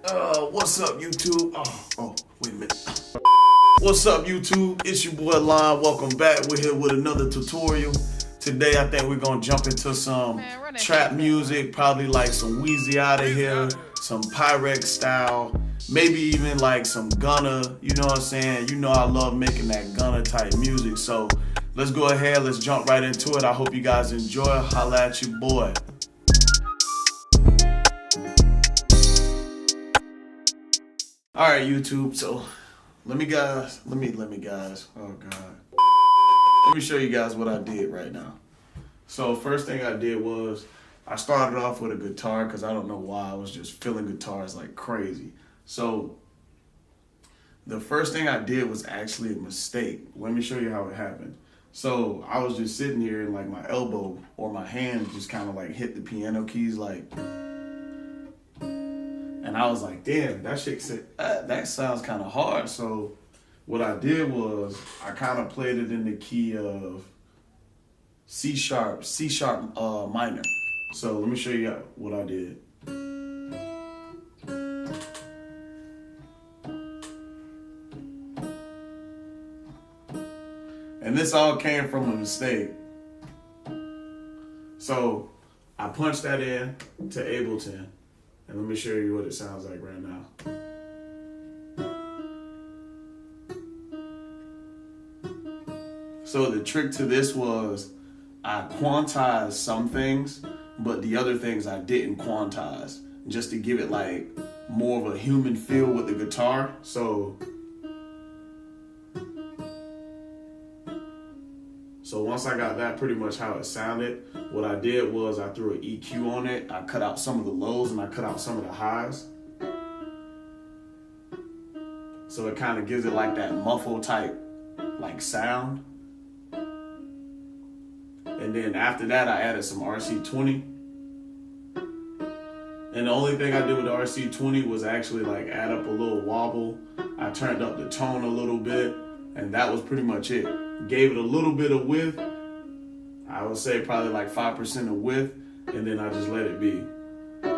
What's up, YouTube? Wait a minute. What's up, YouTube? It's your boy Lion. Welcome back. We're here with another tutorial. Today, I think we're gonna jump into some trap music, probably like some Wheezy out of here, some Pyrex style, maybe even like some Gunna. You know what I'm saying? You know I love making that Gunna type music. So let's go ahead. Let's jump right into it. I hope you guys enjoy. Holla at your boy. All right, YouTube. So let me guys. Oh God. Let me show you guys what I did right now. So first thing I did was I started off with a guitar because I don't know why I was just feeling guitars like crazy. So the first thing I did was actually a mistake. Let me show you how it happened. So I was just sitting here and like my elbow or my hand just kind of like hit the piano keys like. And I was like, damn, that shit said, that sounds kind of hard. So what I did was I kind of played it in the key of C sharp minor. So let me show you what I did. And this all came from a mistake. So I punched that in to Ableton. And let me show you what it sounds like right now. So the trick to this was I quantized some things, but the other things I didn't quantize, just to give it like more of a human feel with the guitar. So once I got that pretty much how it sounded, what I did was I threw an EQ on it. I cut out some of the lows and I cut out some of the highs. So it kind of gives it like that muffled type like sound. And then after that, I added some RC20. And the only thing I did with the RC20 was actually like add up a little wobble. I turned up the tone a little bit, and that was pretty much it. Gave it a little bit of width. I would say probably like 5% of width, and then I just let it be.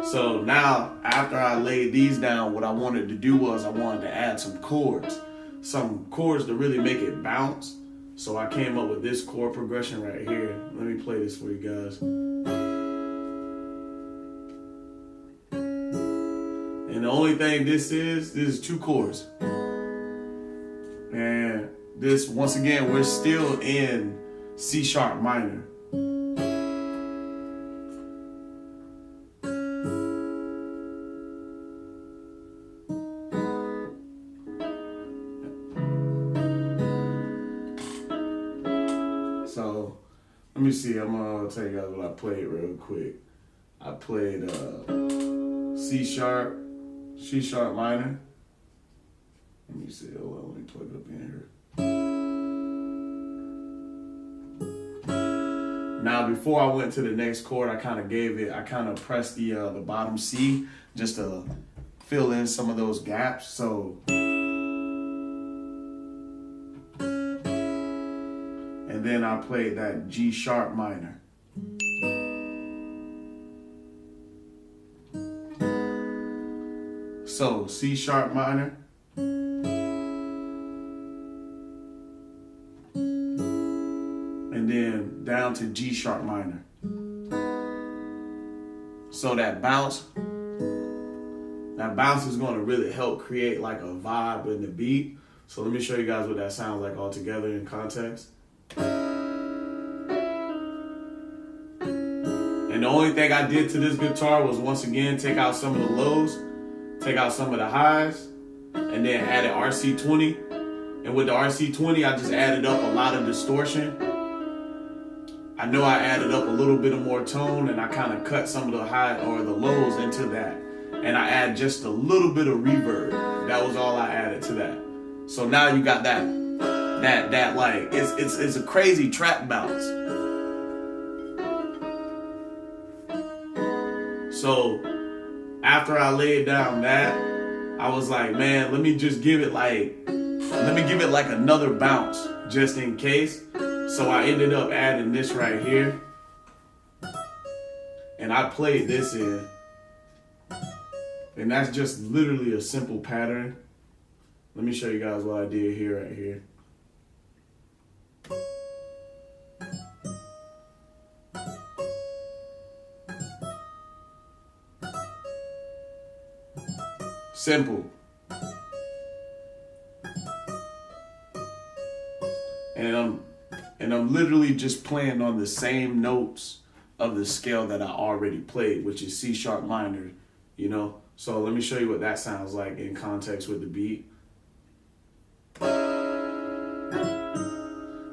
So now, after I laid these down, what I wanted to do was I wanted to add some chords to really make it bounce. So I came up with this chord progression right here. Let me play this for you guys. And the only thing this is 2 chords. And this, once again, we're still in C sharp minor. So let me see, I'm gonna tell you guys what I played real quick. I played C sharp minor. Let me see, hold on, let me plug it up in here. Now, before I went to the next chord, I kind of pressed the bottom C just to fill in some of those gaps. So, and then I played that G sharp minor. So, C sharp minor. And then down to G sharp minor. So that bounce is going to really help create like a vibe in the beat. So let me show you guys what that sounds like all together in context. And the only thing I did to this guitar was once again take out some of the lows, take out some of the highs, and then added RC20. And with the RC20, I just added up a lot of distortion. I know I added up a little bit of more tone, and I kind of cut some of the high or the lows into that. And I add just a little bit of reverb. That was all I added to that. So now you got that like, it's a crazy trap bounce. So after I laid down that, I was like, man, let me give it like another bounce just in case. So I ended up adding this right here. And I played this in. And that's just literally a simple pattern. Let me show you guys what I did here, right here. Simple. And I'm literally just playing on the same notes of the scale that I already played, which is C sharp minor, you know? So let me show you what that sounds like in context with the beat.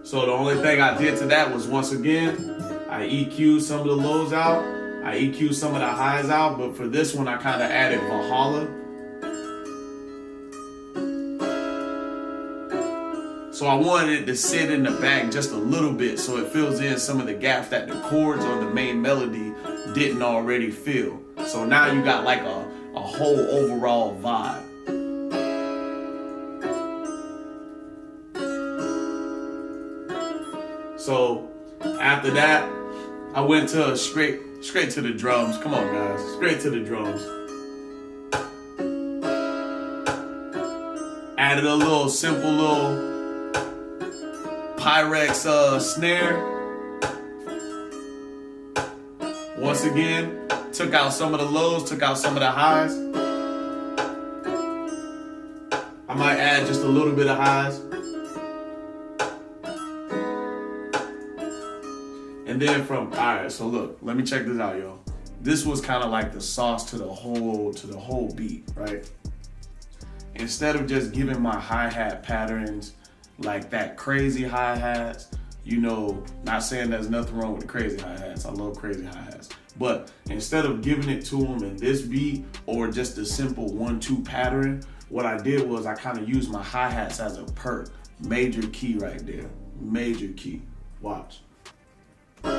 So the only thing I did to that was, once again, I EQ'd some of the lows out, I EQ'd some of the highs out, but for this one I kind of added Valhalla. So I wanted it to sit in the back just a little bit so it fills in some of the gaps that the chords or the main melody didn't already fill. So now you got like a whole overall vibe. So after that, I went to straight to the drums. Come on, guys, straight to the drums. Added a little simple little Pyrex snare. Once again, took out some of the lows, took out some of the highs. I might add just a little bit of highs. And then alright, so look, let me check this out, y'all. This was kind of like the sauce to the whole beat, right? Instead of just giving my hi-hat patterns like that crazy hi-hats, you know, not saying there's nothing wrong with the crazy hi-hats. I love crazy hi-hats. But instead of giving it to them in this beat or just a simple 1-2 pattern, what I did was I kind of used my hi-hats as a perk. Major key right there. Major key. Watch. You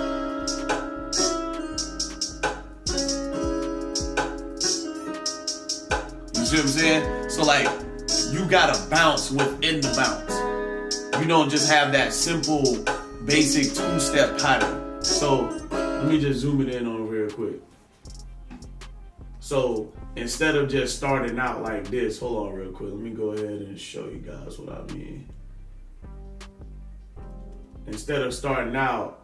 see what I'm saying? So like, you gotta bounce within the bounce. You don't just have that simple, basic 2-step pattern. So let me just zoom it in on real quick. So instead of just starting out like this, hold on real quick. Let me go ahead and show you guys what I mean. Instead of starting out,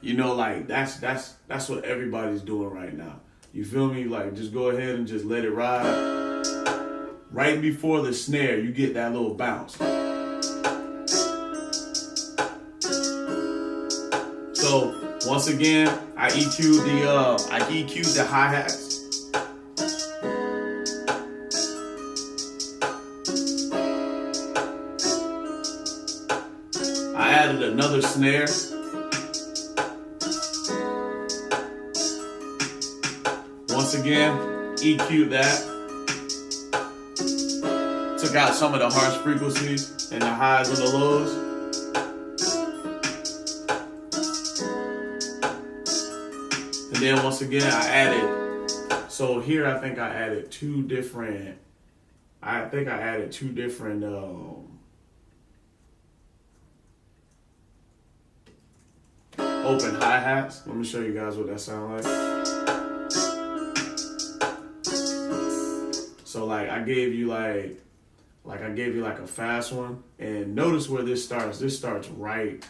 you know, like that's what everybody's doing right now. You feel me? Like, just go ahead and just let it ride. Right before the snare, you get that little bounce. So once again, I EQ'd the hi-hats. I added another snare. Once again, EQ'd that. Took out some of the harsh frequencies and the highs and the lows. And then once again, I added, so here I think I added two different open hi-hats. Let me show you guys what that sounds like. So like I gave you like a fast one, and notice where this starts. This starts right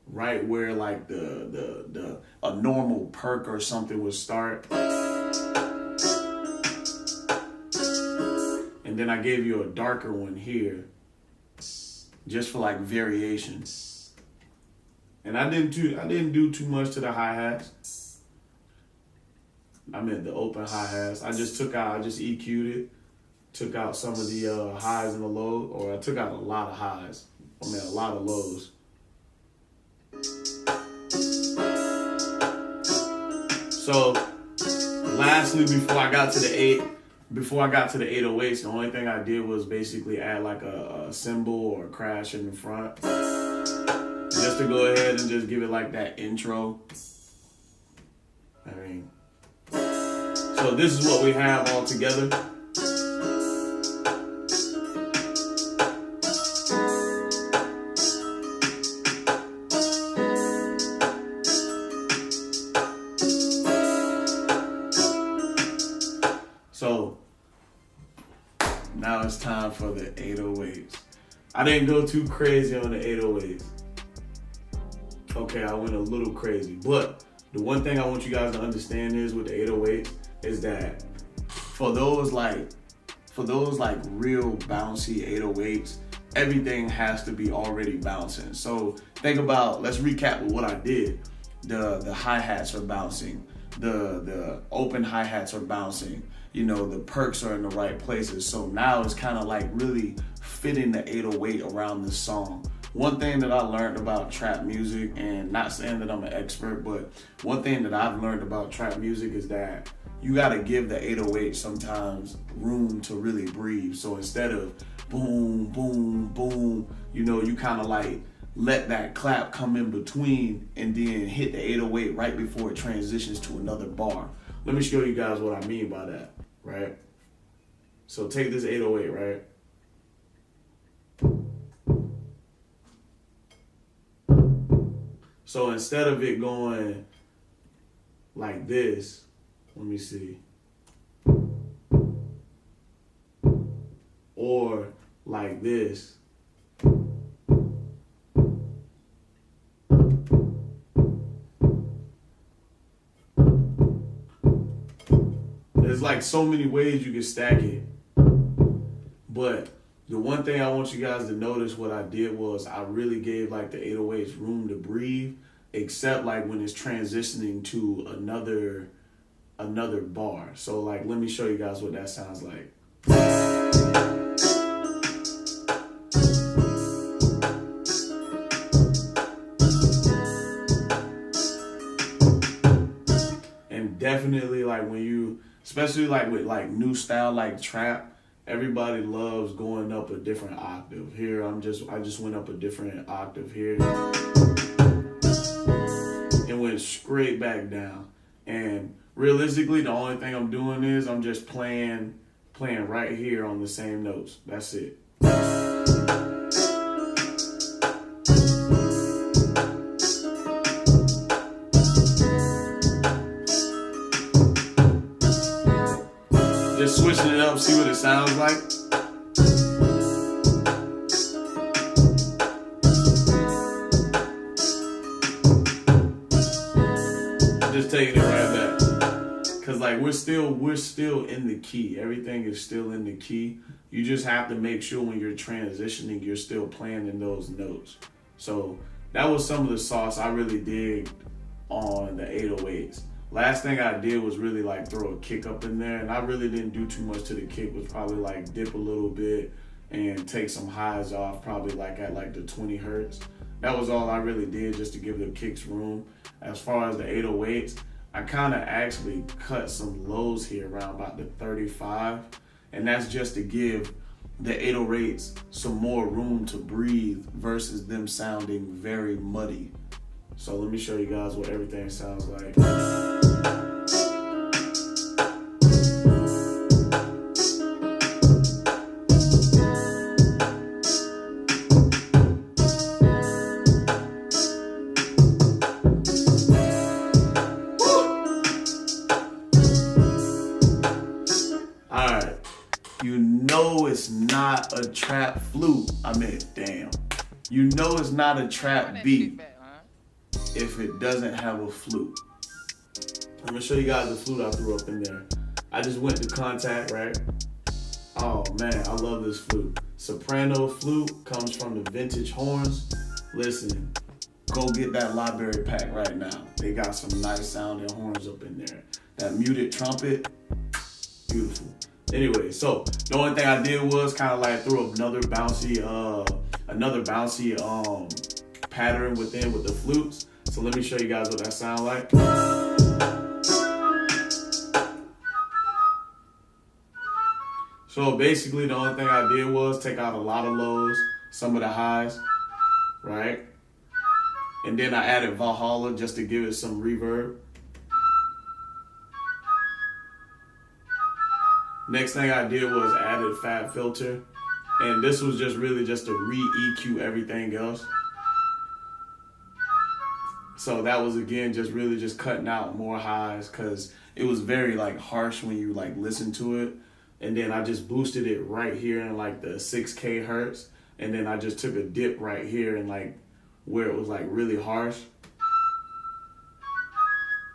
where like a normal perk or something would start. And then I gave you a darker one here, just for like variation. And I didn't do too much to the hi-hats. I meant the open hi-hats. I just EQ'd it. Took out some of the highs and the lows, or I took out a lot of highs. I mean, a lot of lows. So, lastly, before I got to the 808s, the only thing I did was basically add like a cymbal or a crash in the front, just to go ahead and just give it like that intro. I mean, so this is what we have all together. now it's time for the 808s. I didn't go too crazy on the 808s. Okay, I went a little crazy. But the one thing I want you guys to understand is with the 808s is that for those like real bouncy 808s, everything has to be already bouncing. So think about, let's recap with what I did. The hi-hats are bouncing. The open hi-hats are bouncing. You know, the perks are in the right places. So now it's kind of like really fitting the 808 around this song. One thing that I learned about trap music, and not saying that I'm an expert, but one thing that I've learned about trap music is that you got to give the 808 sometimes room to really breathe. So instead of boom, boom, boom, you know, you kind of like let that clap come in between and then hit the 808 right before it transitions to another bar. Let me show you guys what I mean by that, right? So take this 808, right? So instead of it going like this, let me see, or like this, there's like so many ways you can stack it. But the one thing I want you guys to notice, what I did was I really gave like the 808s room to breathe, except like when it's transitioning to another bar. So like, let me show you guys what that sounds like. And definitely like when you, especially like with like new style like trap, everybody loves going up a different octave. Here I just went up a different octave here and went straight back down. And realistically, the only thing I'm doing is I'm just playing right here on the same notes. That's it. Just switching it up, see what it sounds like. Just taking it right back. Cause like we're still in the key. Everything is still in the key. You just have to make sure when you're transitioning, you're still playing in those notes. So that was some of the sauce I really dig on the 808s. Last thing I did was really like throw a kick up in there, and I really didn't do too much to the kick. Was probably like dip a little bit and take some highs off, probably like at like the 20 hertz. That was all I really did, just to give the kicks room. As far as the 808s, I kind of actually cut some lows here around about the 35, and that's just to give the 808s some more room to breathe versus them sounding very muddy. So let me show you guys what everything sounds like. Alright, you know it's not a trap flute. I mean, damn. You know it's not a trap beat if it doesn't have a flute. I'm gonna show you guys the flute I threw up in there. I just went to Contact, right? Oh man, I love this flute. Soprano flute comes from the Vintage Horns. Listen, go get that library pack right now. They got some nice sounding horns up in there. That muted trumpet, beautiful. Anyway, so the only thing I did was kind of like throw up another bouncy pattern within with the flutes. So let me show you guys what that sounds like. So basically the only thing I did was take out a lot of lows, some of the highs, right? And then I added Valhalla just to give it some reverb. Next thing I did was added Fab Filter. And this was just really just to re-EQ everything else. So that was again just really just cutting out more highs because it was very like harsh when you like listen to it. and then I just boosted it right here in like the 6K hertz, and then I just took a dip right here and like where it was like really harsh,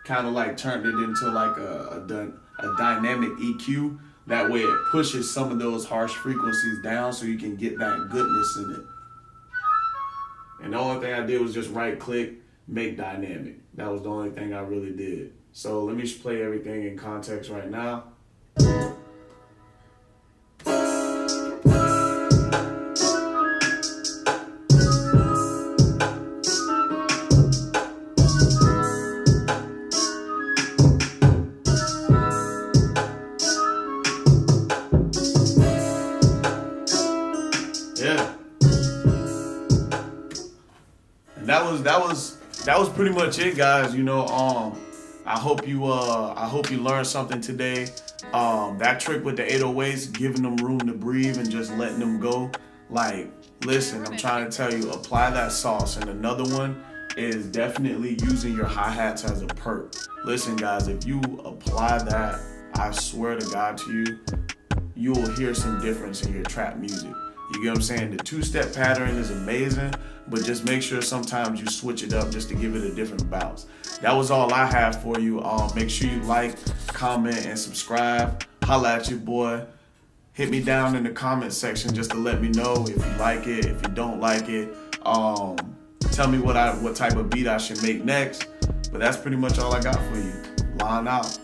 kind of like turned it into like a dynamic EQ. That way it pushes some of those harsh frequencies down so you can get that goodness in it. And the only thing I did was just right click, make dynamic. That was the only thing I really did. So let me just play everything in context right now. Yeah. And that was pretty much it, guys. You know, I hope you learned something today. That trick with the 808s, giving them room to breathe and just letting them go. Like, listen, I'm trying to tell you, apply that sauce. And another one is definitely using your hi-hats as a perk. Listen, guys, if you apply that, I swear to God to you, you will hear some difference in your trap music. You get what I'm saying? The two-step pattern is amazing, but just make sure sometimes you switch it up just to give it a different bounce. That was all I have for you. Make sure you like, comment, and subscribe. Holla at your boy. Hit me down in the comment section just to let me know if you like it, if you don't like it. Tell me what type of beat I should make next. But that's pretty much all I got for you. Lion out.